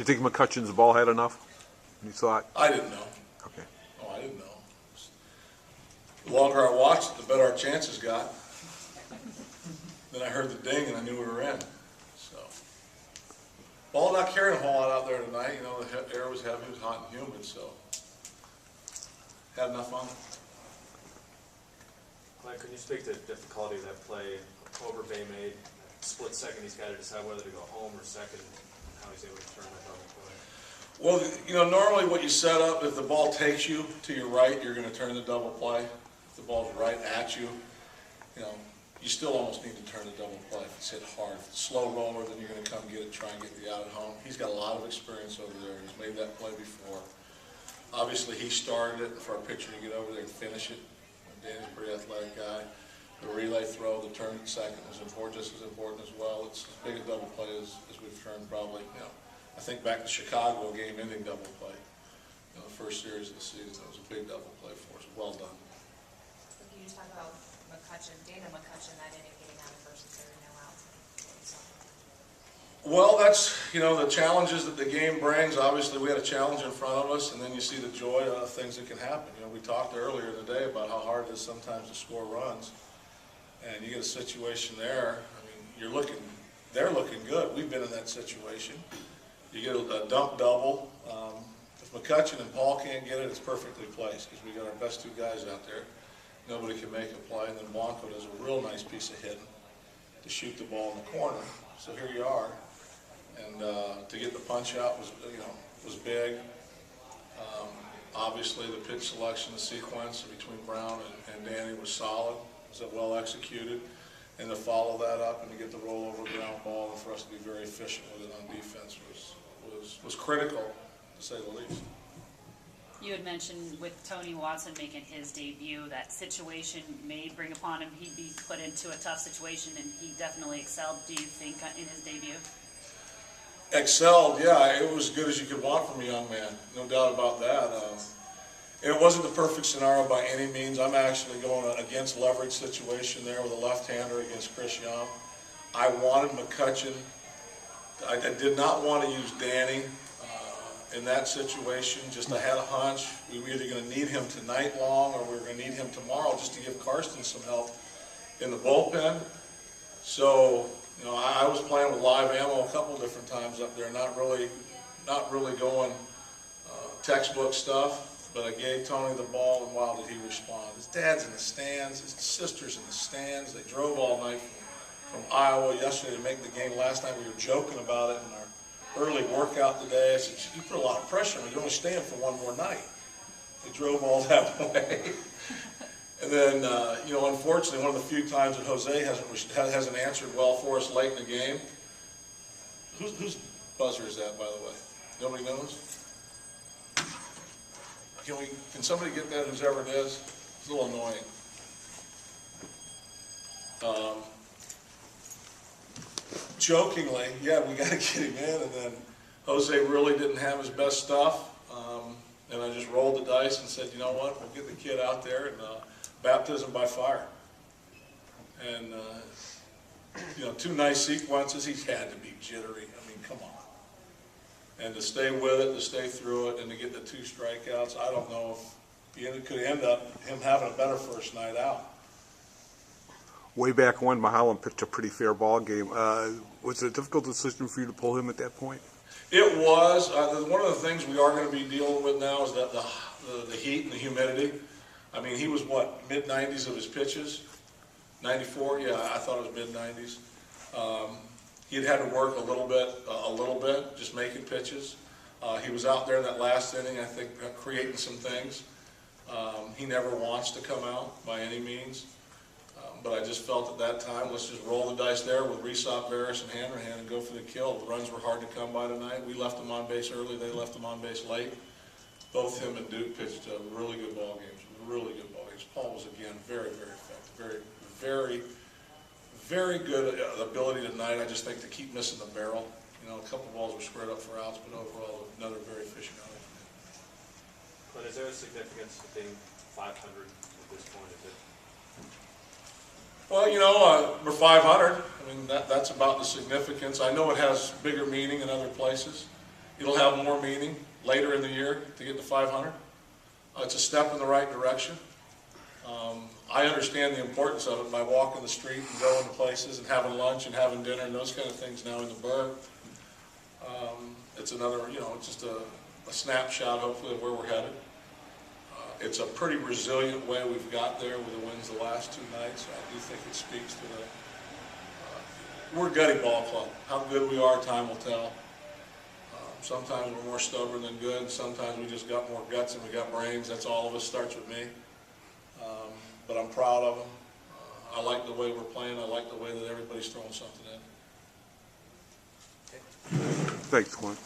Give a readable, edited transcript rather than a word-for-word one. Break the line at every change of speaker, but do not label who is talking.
you think McCutcheon's ball had enough? You thought?
I didn't know.
Okay.
Oh, I didn't know. The longer I watched it, the better our chances got. Then I heard the ding and I knew we were in. So, ball not carrying a whole lot out there tonight. You know, the air was heavy, it was hot and humid, so had enough on it.
Clint, can you speak to the difficulty of that play? Bay made split second. He's got to decide whether to go home or second. How he's able to turn that double play.
Well, you know, normally what you set up, if the ball takes you to your right, you're going to turn the double play. If the ball's right at you, you know, you still almost need to turn the double play if it's hit hard. If it's slow roller, then you're going to come get it, try and get the out at home. He's got a lot of experience over there. He's made that play before. Obviously, he started it for our pitcher to get over there and finish it. Danny's a pretty athletic guy. The relay throw, the turn at second was important, just as important as well. It's as big a double play as we've turned probably, you know. I think back to Chicago, game-ending double play. You know, the first series of the season, it was a big double play for us. Well done.
So can you just talk about Dana McCutcheon, that inning getting out of first and third, no outs?
Well, that's, you know, the challenges that the game brings. Obviously, we had a challenge in front of us, and then you see the joy of things that can happen. You know, we talked earlier today about how hard it is sometimes to score runs. And you get a situation there, I mean, they're looking good. We've been in that situation. You get a dump double. If McCutcheon and Paul can't get it, it's perfectly placed because we got our best two guys out there. Nobody can make a play, and then Blanco does a real nice piece of hitting to shoot the ball in the corner. So here you are, and to get the punch out was big. Obviously, the pitch selection, the sequence between Brown and Danny was solid. Was well executed, and to follow that up and to get the rollover ground ball and for us to be very efficient with it on defense was critical, to say the least.
You had mentioned with Tony Watson making his debut, that situation may bring upon him. He'd be put into a tough situation, and he definitely excelled, do you think, in his debut?
Excelled, yeah. It was as good as you could want from a young man, no doubt about that. It wasn't the perfect scenario by any means. I'm actually going against leverage situation there with a left-hander against Chris Young. I wanted McCutcheon. I did not want to use Danny in that situation. Just I had a hunch. We were either going to need him tonight long or we were going to need him tomorrow just to give Karsten some help in the bullpen. So, you know, I was playing with live ammo a couple different times up there, not really going textbook stuff. But I gave Tony the ball, and wow, did he respond. His dad's in the stands, his sister's in the stands. They drove all night from Iowa yesterday to make the game. Last night we were joking about it in our early workout today. I said, you put a lot of pressure on me. You're only staying for one more night. They drove all that way. And then, you know, unfortunately, one of the few times that Jose hasn't answered well for us late in the game. Whose buzzer is that, by the way? Nobody knows? Can somebody get that, whoever it is? It's a little annoying. Jokingly, yeah, we got to get him in, and then Jose really didn't have his best stuff, and I just rolled the dice and said, you know what, we'll get the kid out there and baptism by fire. And, you know, two nice sequences. He had to be jittery. I mean, come on. And to stay with it, to stay through it, and to get the two strikeouts, I don't know if he could end up him having a better first night out.
Way back when, Mahalan pitched a pretty fair ball game. Was it a difficult decision for you to pull him at that point?
It was. One of the things we are going to be dealing with now is that the heat and the humidity. I mean, he was, what, mid-90s of his pitches? 94? Yeah, I thought it was mid-90s. He had to work a little bit, just making pitches. He was out there in that last inning, I think, creating some things. He never wants to come out by any means. But I just felt at that time, let's just roll the dice there with Resop, Varus, and Hanrahan and go for the kill. The runs were hard to come by tonight. We left them on base early. They left them on base late. Both him and Duke pitched really good ball games. Really good ball games. Paul was, again, very, very effective. Very, very good ability tonight, I just think, to keep missing the barrel. You know, a couple balls were squared up for outs, but overall, another very efficient outing.
But is there a significance to being 500 at this point? Is it?
Well, you know, we're 500. I mean, that's about the significance. I know it has bigger meaning in other places. It'll have more meaning later in the year to get to 500. It's a step in the right direction. I understand the importance of it by walking the street and going to places and having lunch and having dinner and those kind of things now in the burg. It's another, it's just a snapshot, hopefully, of where we're headed. It's a pretty resilient way we've got there with the wins the last 2 nights. I do think it speaks to we're a gutty ball club. How good we are, time will tell. Sometimes we're more stubborn than good. Sometimes we just got more guts and we got brains. That's all of us. Starts with me. But I'm proud of them. I like the way we're playing. I like the way that everybody's throwing something in.
Thanks, Clint.